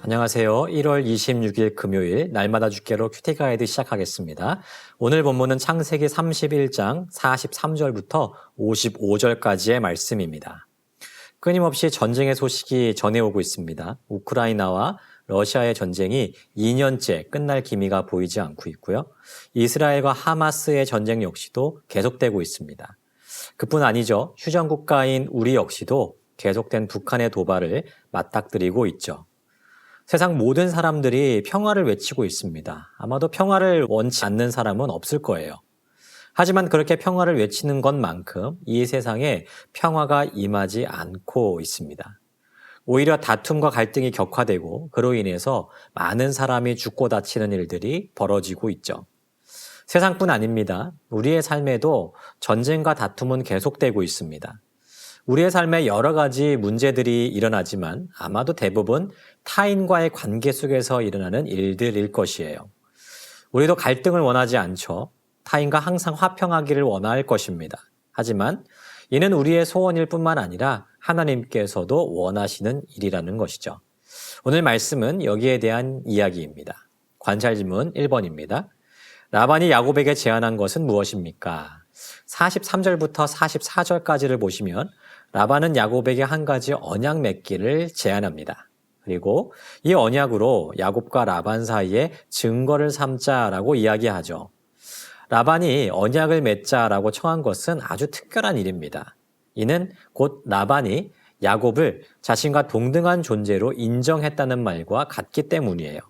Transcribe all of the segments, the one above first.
안녕하세요. 1월 26일 금요일 날마다 주께로 큐티 가이드 시작하겠습니다. 오늘 본문은 창세기 31장 43절부터 55절까지의 말씀입니다. 끊임없이 전쟁의 소식이 전해오고 있습니다. 우크라이나와 러시아의 전쟁이 2년째 끝날 기미가 보이지 않고 있고요. 이스라엘과 하마스의 전쟁 역시도 계속되고 있습니다. 그뿐 아니죠. 휴전국가인 우리 역시도 계속된 북한의 도발을 맞닥뜨리고 있죠. 세상 모든 사람들이 평화를 외치고 있습니다. 아마도 평화를 원치 않는 사람은 없을 거예요. 하지만 그렇게 평화를 외치는 것만큼 이 세상에 평화가 임하지 않고 있습니다. 오히려 다툼과 갈등이 격화되고 그로 인해서 많은 사람이 죽고 다치는 일들이 벌어지고 있죠. 세상뿐 아닙니다. 우리의 삶에도 전쟁과 다툼은 계속되고 있습니다. 우리의 삶에 여러 가지 문제들이 일어나지만 아마도 대부분 타인과의 관계 속에서 일어나는 일들일 것이에요. 우리도 갈등을 원하지 않죠. 타인과 항상 화평하기를 원할 것입니다. 하지만 이는 우리의 소원일 뿐만 아니라 하나님께서도 원하시는 일이라는 것이죠. 오늘 말씀은 여기에 대한 이야기입니다. 관찰 질문 1번입니다. 라반이 야곱에게 제안한 것은 무엇입니까? 43절부터 44절까지를 보시면 라반은 야곱에게 한 가지 언약 맺기를 제안합니다. 그리고 이 언약으로 야곱과 라반 사이에 증거를 삼자라고 이야기하죠. 라반이 언약을 맺자라고 청한 것은 아주 특별한 일입니다. 이는 곧 라반이 야곱을 자신과 동등한 존재로 인정했다는 말과 같기 때문이에요.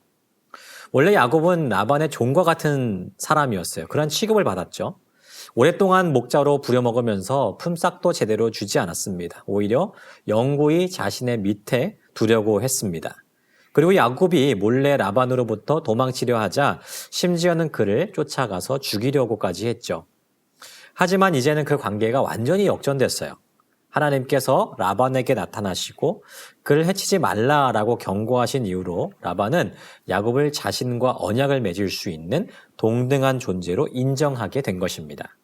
원래 야곱은 라반의 종과 같은 사람이었어요. 그런 취급을 받았죠. 오랫동안 목자로 부려먹으면서 품삯도 제대로 주지 않았습니다. 오히려 영구히 자신의 밑에 두려고 했습니다. 그리고 야곱이 몰래 라반으로부터 도망치려 하자 심지어는 그를 쫓아가서 죽이려고까지 했죠. 하지만 이제는 그 관계가 완전히 역전됐어요. 하나님께서 라반에게 나타나시고 그를 해치지 말라라고 경고하신 이후로 라반은 야곱을 자신과 언약을 맺을 수 있는 동등한 존재로 인정하게 된 것입니다.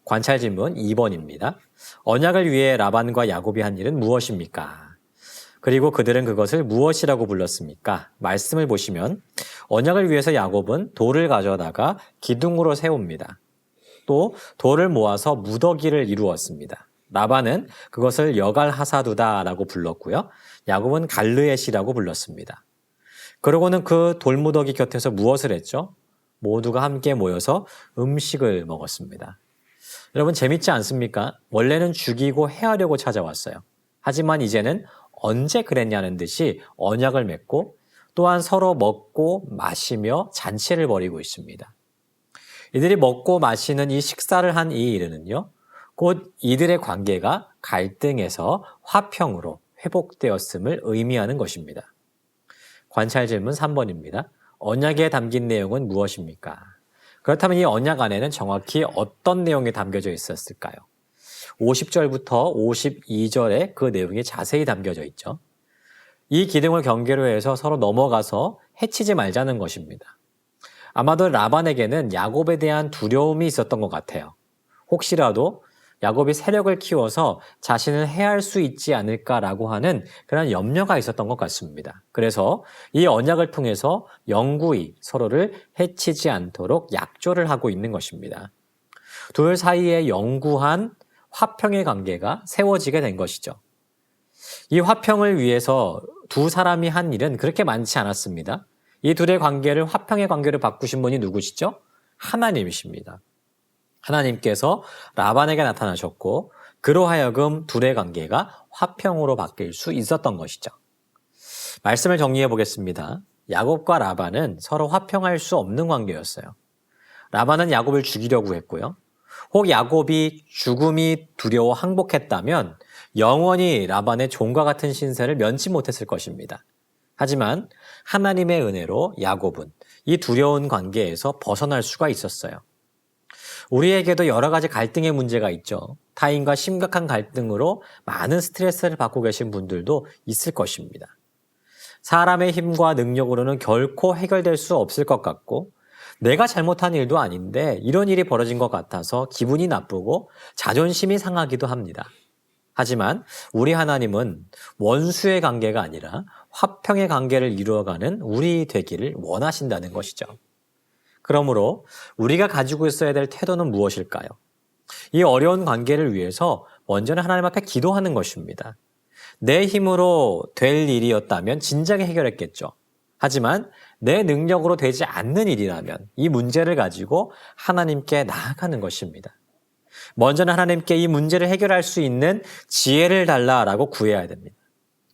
관찰 질문 2번입니다. 언약을 위해 라반과 야곱이 한 일은 무엇입니까? 그리고 그들은 그것을 무엇이라고 불렀습니까? 말씀을 보시면 언약을 위해서 야곱은 돌을 가져다가 기둥으로 세웁니다. 또 돌을 모아서 무더기를 이루었습니다. 라반은 그것을 여갈하사두다라고 불렀고요. 야곱은 갈르엣이라고 불렀습니다. 그러고는 그 돌무더기 곁에서 무엇을 했죠? 모두가 함께 모여서 음식을 먹었습니다. 여러분 재밌지 않습니까? 원래는 죽이고 해하려고 찾아왔어요. 하지만 이제는 언제 그랬냐는 듯이 언약을 맺고 또한 서로 먹고 마시며 잔치를 벌이고 있습니다. 이들이 먹고 마시는 이 식사를 한 이 일은요. 곧 이들의 관계가 갈등에서 화평으로 회복되었음을 의미하는 것입니다. 관찰 질문 3번입니다. 언약에 담긴 내용은 무엇입니까? 그렇다면 이 언약 안에는 정확히 어떤 내용이 담겨져 있었을까요? 50절부터 52절에 그 내용이 자세히 담겨져 있죠. 이 기둥을 경계로 해서 서로 넘어가서 해치지 말자는 것입니다. 아마도 라반에게는 야곱에 대한 두려움이 있었던 것 같아요. 혹시라도 야곱이 세력을 키워서 자신을 해할 수 있지 않을까라고 하는 그런 염려가 있었던 것 같습니다. 그래서 이 언약을 통해서 영구히 서로를 해치지 않도록 약조를 하고 있는 것입니다. 둘 사이에 영구한 화평의 관계가 세워지게 된 것이죠. 이 화평을 위해서 두 사람이 한 일은 그렇게 많지 않았습니다. 이 둘의 관계를 화평의 관계로 바꾸신 분이 누구시죠? 하나님이십니다. 하나님께서 라반에게 나타나셨고 그로 하여금 둘의 관계가 화평으로 바뀔 수 있었던 것이죠. 말씀을 정리해 보겠습니다. 야곱과 라반은 서로 화평할 수 없는 관계였어요. 라반은 야곱을 죽이려고 했고요. 혹 야곱이 죽음이 두려워 항복했다면 영원히 라반의 종과 같은 신세를 면치 못했을 것입니다. 하지만 하나님의 은혜로 야곱은 이 두려운 관계에서 벗어날 수가 있었어요. 우리에게도 여러 가지 갈등의 문제가 있죠. 타인과 심각한 갈등으로 많은 스트레스를 받고 계신 분들도 있을 것입니다. 사람의 힘과 능력으로는 결코 해결될 수 없을 것 같고 내가 잘못한 일도 아닌데 이런 일이 벌어진 것 같아서 기분이 나쁘고 자존심이 상하기도 합니다. 하지만 우리 하나님은 원수의 관계가 아니라 화평의 관계를 이루어가는 우리 되기를 원하신다는 것이죠. 그러므로 우리가 가지고 있어야 될 태도는 무엇일까요? 이 어려운 관계를 위해서 먼저는 하나님 앞에 기도하는 것입니다. 내 힘으로 될 일이었다면 진작에 해결했겠죠. 하지만 내 능력으로 되지 않는 일이라면 이 문제를 가지고 하나님께 나아가는 것입니다. 먼저는 하나님께 이 문제를 해결할 수 있는 지혜를 달라라고 구해야 됩니다.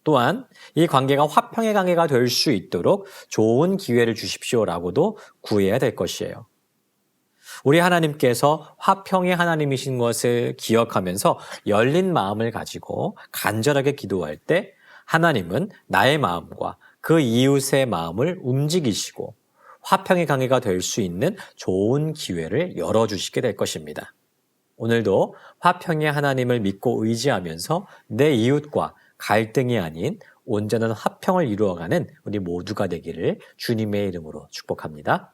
또한 이 관계가 화평의 관계가 될 수 있도록 좋은 기회를 주십시오라고도 구해야 될 것이에요. 우리 하나님께서 화평의 하나님이신 것을 기억하면서 열린 마음을 가지고 간절하게 기도할 때 하나님은 나의 마음과 그 이웃의 마음을 움직이시고 화평의 관계가 될 수 있는 좋은 기회를 열어주시게 될 것입니다. 오늘도 화평의 하나님을 믿고 의지하면서 내 이웃과 갈등이 아닌 온전한 화평을 이루어가는 우리 모두가 되기를 주님의 이름으로 축복합니다.